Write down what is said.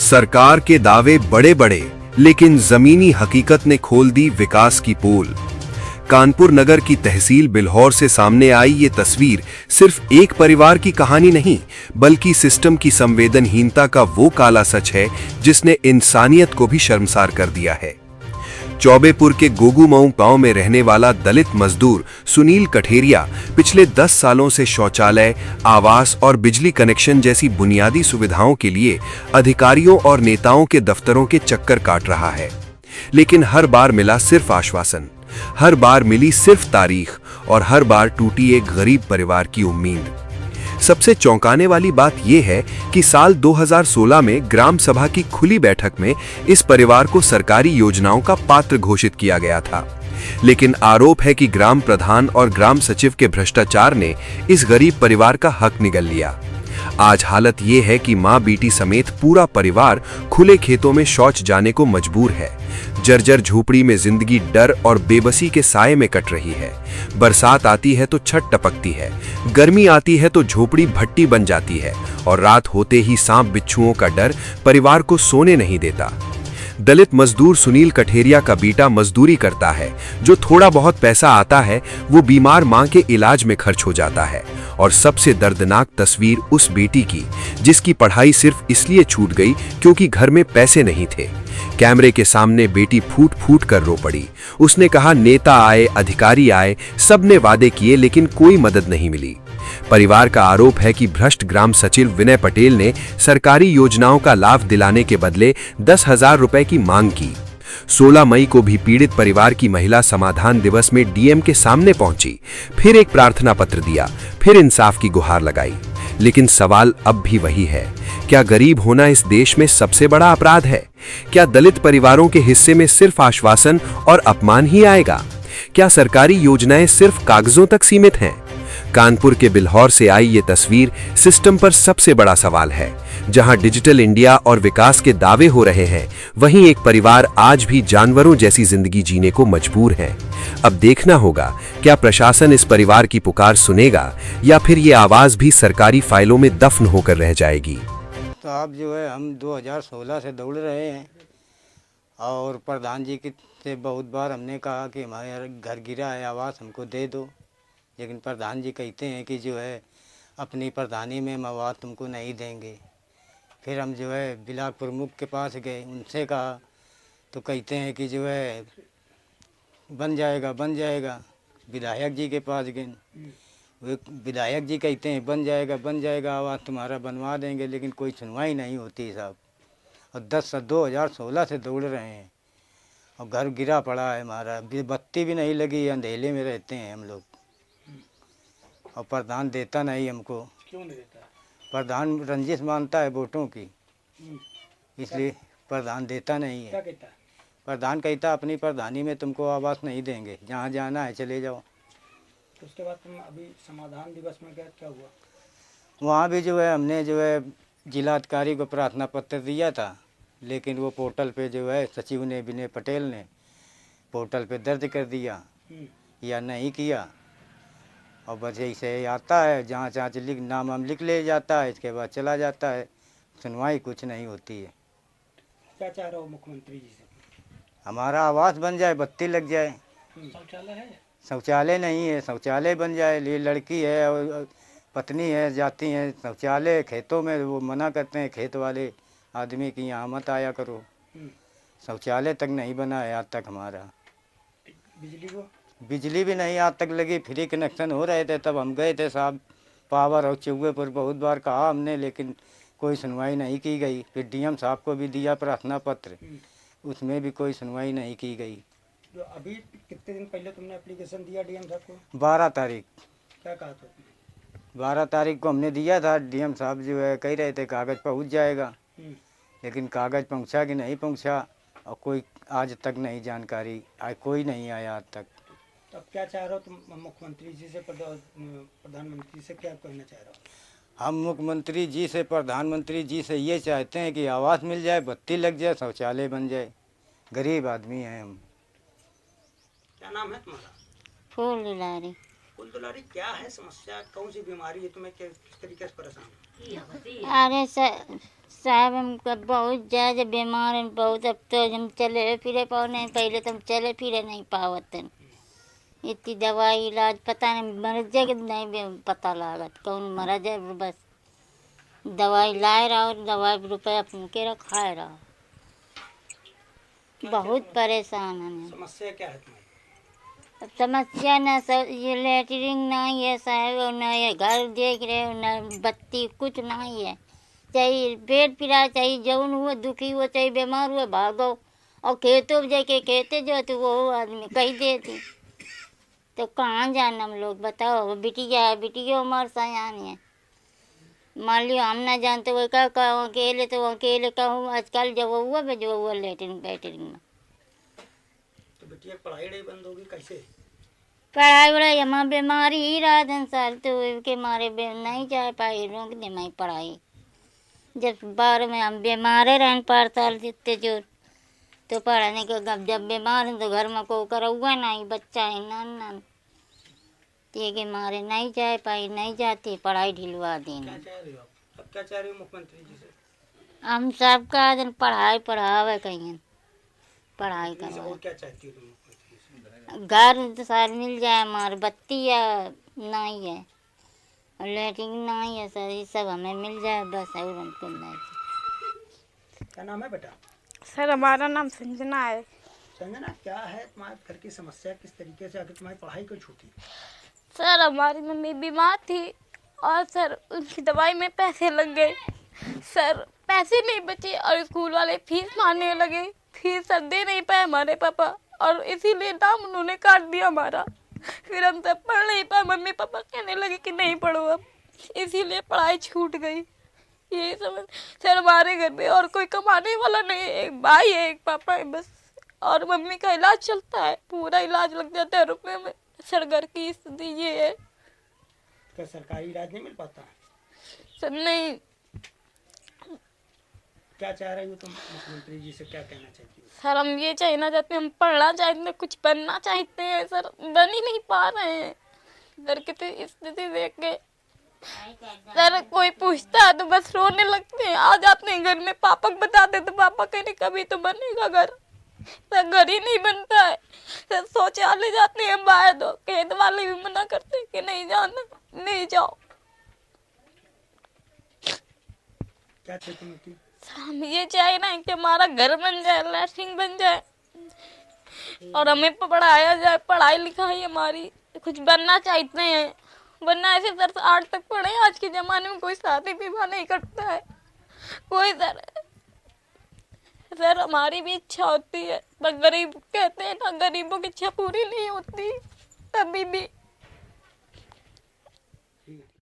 सरकार के दावे बड़े बड़े, लेकिन जमीनी हकीकत ने खोल दी विकास की पोल। कानपुर नगर की तहसील बिल्हौर से सामने आई ये तस्वीर सिर्फ एक परिवार की कहानी नहीं, बल्कि सिस्टम की संवेदनहीनता का वो काला सच है जिसने इंसानियत को भी शर्मसार कर दिया है। चौबेपुर के गोगूमऊ गांव में रहने वाला दलित मजदूर सुनील कठेरिया पिछले 10 सालों से शौचालय, आवास और बिजली कनेक्शन जैसी बुनियादी सुविधाओं के लिए अधिकारियों और नेताओं के दफ्तरों के चक्कर काट रहा है। लेकिन हर बार मिला सिर्फ आश्वासन, हर बार मिली सिर्फ तारीख और हर बार टूटी एक गरीब परिवार की उम्मीद। सबसे चौंकाने वाली बात यह है कि साल 2016 में ग्राम सभा की खुली बैठक में इस परिवार को सरकारी योजनाओं का पात्र घोषित किया गया था। लेकिन आरोप है कि ग्राम प्रधान और ग्राम सचिव के भ्रष्टाचार ने इस गरीब परिवार का हक निगल लिया। आज हालत ये है कि मां बेटी समेत पूरा परिवार खुले खेतों में शौच जाने को मजबूर है। जर्जर झोपड़ी में जिंदगी डर और बेबसी के साए में कट रही है। बरसात आती है तो छत टपकती है, गर्मी आती है तो झोपड़ी भट्टी बन जाती है और रात होते ही सांप बिच्छुओं का डर परिवार को सोने नहीं देता। दलित मजदूर सुनील कठेरिया का बेटा मजदूरी करता है। जो थोड़ा बहुत पैसा आता है वो बीमार मां के इलाज में खर्च हो जाता है। और सबसे दर्दनाक तस्वीर उस बेटी की जिसकी पढ़ाई सिर्फ इसलिए छूट गई क्योंकि घर में पैसे नहीं थे। कैमरे के सामने बेटी फूट फूट कर रो पड़ी। उसने कहा, नेता आए, अधिकारी आए, सबने वादे किए लेकिन कोई मदद नहीं मिली। परिवार का आरोप है कि भ्रष्ट ग्राम सचिव विनय पटेल ने सरकारी योजनाओं का लाभ दिलाने के बदले 10,000 रुपए की मांग की। 16 मई को भी पीड़ित परिवार की महिला समाधान दिवस में डीएम के सामने पहुंची, फिर एक प्रार्थना पत्र दिया, फिर इंसाफ की गुहार लगाई। लेकिन सवाल अब भी वही है, क्या गरीब होना इस देश में सबसे बड़ा अपराध है? क्या दलित परिवारों के हिस्से में सिर्फ आश्वासन और अपमान ही आएगा? क्या सरकारी योजनाएं सिर्फ कागजों तक सीमित हैं? कानपुर के बिल्हौर से आई ये तस्वीर सिस्टम पर सबसे बड़ा सवाल है। जहां डिजिटल इंडिया और विकास के दावे हो रहे हैं, वहीं एक परिवार आज भी जानवरों जैसी जिंदगी जीने को मजबूर है। अब देखना होगा क्या प्रशासन इस परिवार की पुकार सुनेगा या फिर ये आवाज भी सरकारी फाइलों में दफन होकर रह जाएगी। तो अब जो है हम 2016 से दौड़ रहे हैं और प्रधान जी से बहुत बार हमने कहा कि हमारे घर गिरा है, आवास हमको दे दो। लेकिन प्रधान जी कहते हैं कि जो है अपनी प्रधानी में आवास तुमको नहीं देंगे। फिर हम जो है ब्लॉक प्रमुख के पास गए, उनसे कहा तो कहते हैं कि जो है बन जाएगा बन जाएगा। विधायक जी के पास गए, वो विधायक जी कहते हैं बन जाएगा आवास तुम्हारा बनवा देंगे, लेकिन कोई सुनवाई नहीं होती साहब। और 2016 से दौड़ रहे हैं और घर गिरा पड़ा है हमारा, बत्ती भी नहीं लगी, अंधेले में रहते हैं हम लोग। और प्रधान देता नहीं हमको। क्यों नहीं देता? प्रधान रंजिश मानता है वोटों की, इसलिए प्रधान देता नहीं है। क्या कहता है? प्रधान कहता अपनी प्रधानी में तुमको आवास नहीं देंगे, जहाँ जाना है चले जाओ। तो उसके बाद तुम अभी समाधान दिवस में गए, क्या हुआ? वहाँ भी जो है हमने जो है जिलाधिकारी को प्रार्थना पत्र दिया था, लेकिन वो पोर्टल पे जो है सचिव ने विनय पटेल ने पोर्टल पे दर्ज कर दिया या नहीं किया। और बस ऐसे आता है, जहाँ जहाँ लिख नाम हम लिख ले जाता है, इसके बाद चला जाता है, सुनवाई कुछ नहीं होती है। क्या चाह रहे हो मुख्यमंत्री जी से? हमारा आवास बन जाए, बत्ती लग जाए। शौचालय है? शौचालय नहीं है, शौचालय बन जाए। ये लड़की है और पत्नी है, जाती हैं शौचालय खेतों में, वो मना करते हैं खेत वाले आदमी कि यहाँ मत आया करो। शौचालय तक नहीं बना है आज तक हमारा। बिजली भी नहीं आज तक लगी। फ्री कनेक्शन हो रहे थे तब हम गए थे साहब, पावर और चौबे पर बहुत बार कहा हमने, लेकिन कोई सुनवाई नहीं की गई। फिर डीएम साहब को भी दिया प्रार्थना पत्र, उसमें भी कोई सुनवाई नहीं की गई। जो अभी कितने दिन पहले तुमने एप्लीकेशन दिया डीएम साहब को? 12 तारीख। क्या कहा था? 12 तारीख को हमने दिया था। डीएम साहब जो है कह रहे थे कागज़ पहुंच जाएगा, लेकिन कागज़ पहुंचा कि नहीं पहुंचा और कोई आज तक नहीं जानकारी, कोई नहीं आया आज तक। तो अब क्या चाह रहे हो तुम मुख्यमंत्री जी से, प्रधानमंत्री से क्या कहना चाह रहे हो? हम मुख्यमंत्री जी से, प्रधानमंत्री जी से ये चाहते हैं कि आवास मिल जाए, बत्ती लग जाए, शौचालय बन जाए। गरीब आदमी हैं हम। क्या नाम है तुम्हारा? फूल दुलारी। फूल दुलारी, क्या है समस्या? कौन सी बीमारी है तुम्हें, किस तरीके से परेशान? अरे साहब हम बहुत ज़्यादा बीमार हैं, बहुत। अब तो हम चले फिरे पाओ नहीं, पहले तो हम चले फिरे नहीं पावतन। इतनी दवाई इलाज पता नहीं मर जाए नहीं पता लागत कौन मरा जाए, बस दवाई लाए रहो, दवाई रुपया अपन के रखाए रहो। बहुत परेशान हैं। समस्या क्या है तुम्हारी? अब समस्या न सब ये लेटरिन नहीं है साहब, और न ये घर देख रहे हो, न बत्ती, कुछ नहीं है। चाहे पेट पिरा, चाहे जौन हुआ दुखी हुआ, चाहे बीमार हुआ भागो, और खेतों में जाके खेते जो तो वो आदमी कही देती। तो कहाँ जाना हम लोग बताओ? बिटिया है, बिटिया उम्र सयान है। मान लियो हम ना जानते वो क्या कहूँ अकेले, तो अकेले कहूँ आजकल जब जो हुआ लेटरिन बेटरिन में। तो बिटिया की पढ़ाई नहीं बंद होगी कैसे? पढ़ाई वढ़ाई हमारा बीमारी ही रहा संसार, तो के मारे नहीं जा पाई रोक दे मैं पढ़ाई। जब बार में हम बीमारे रहन 5 साल जितने जोर, तो पढ़ने के जब बीमार हैं तो घर में को करूँगा नहीं, बच्चा है नान ते के मारे नहीं जा पाई, नहीं जाती, पढ़ाई ढिलवा देना। क्या चाह रही हो आप? अब क्या चाह रही हो मुख्यमंत्री जी से? हम सबका दिन पढ़ाई पढ़ावे कहीं, पढ़ाई और करवा क्या चाहती हो तुम मुख्यमंत्री से? घर तो सार मिल जाए, हमारे बत्ती या नहीं है और लेटरिन नहीं है सर, ये सब हमें मिल जाए बस, और हमको नहीं। क्या नाम है बेटा? सर हमारा नाम संजना है। संजना, क्या है तुम्हारे घर की समस्या? किस तरीके से आगे तुम्हारी पढ़ाई क्यों छूटी? सर हमारी मम्मी बीमार थी और सर उनकी दवाई में पैसे लग गए। सर पैसे नहीं बचे और स्कूल वाले फीस मांगने लगे, फीस सर दे नहीं पाए हमारे पापा, और इसीलिए नाम उन्होंने काट दिया हमारा। फिर हम सब पढ़ नहीं पाए, मम्मी पापा कहने लगे कि नहीं पढ़ो अब, इसीलिए पढ़ाई छूट गई। ये समझ सर हमारे घर में और कोई कमाने वाला नहीं है, एक भाई है एक पापा है बस, और मम्मी का इलाज चलता है, पूरा इलाज लग जाता है रुपये में। सर घर की स्थिति ये है। क्या सरकारी इलाज नहीं मिल पाता? सर नहीं। क्या चाह रही हो तुम मुख्यमंत्री जी से, क्या कहना चाहती हो? सर हम ये चाहना चाहते हैं, हम पढ़ना चाहते हैं, कुछ बनना चाहते हैं सर, बन ही नहीं पा रहे हैं। घर की स्थिति देख के सर कोई पूछता है तो बस रोने लगते हैं, आ जाते हैं घर में, पापा को बताते तो पापा कहते कभी तो बनेगा घर। सर घर ही नहीं बनता है। सर शौचालय जाते हैं बाहर, दो खेत वाले भी मना करते हैं कि नहीं जाना, नहीं जाओ। क्या चाहती हो? हम ये चाह रहे हैं कि हमारा घर बन जाए, लैट्रिन बन जाए और हमें पढ़ाया जाए, पढ़ाई लिखाई हमारी कुछ बनना चाहते हैं, वरना ऐसे सर 8 तक पढ़े। आज के ज़माने में कोई शादी विवाह नहीं करता है कोई। सर हमारी भी इच्छा होती है, पर गरीब कहते हैं ना, गरीबों की इच्छा पूरी नहीं होती कभी भी।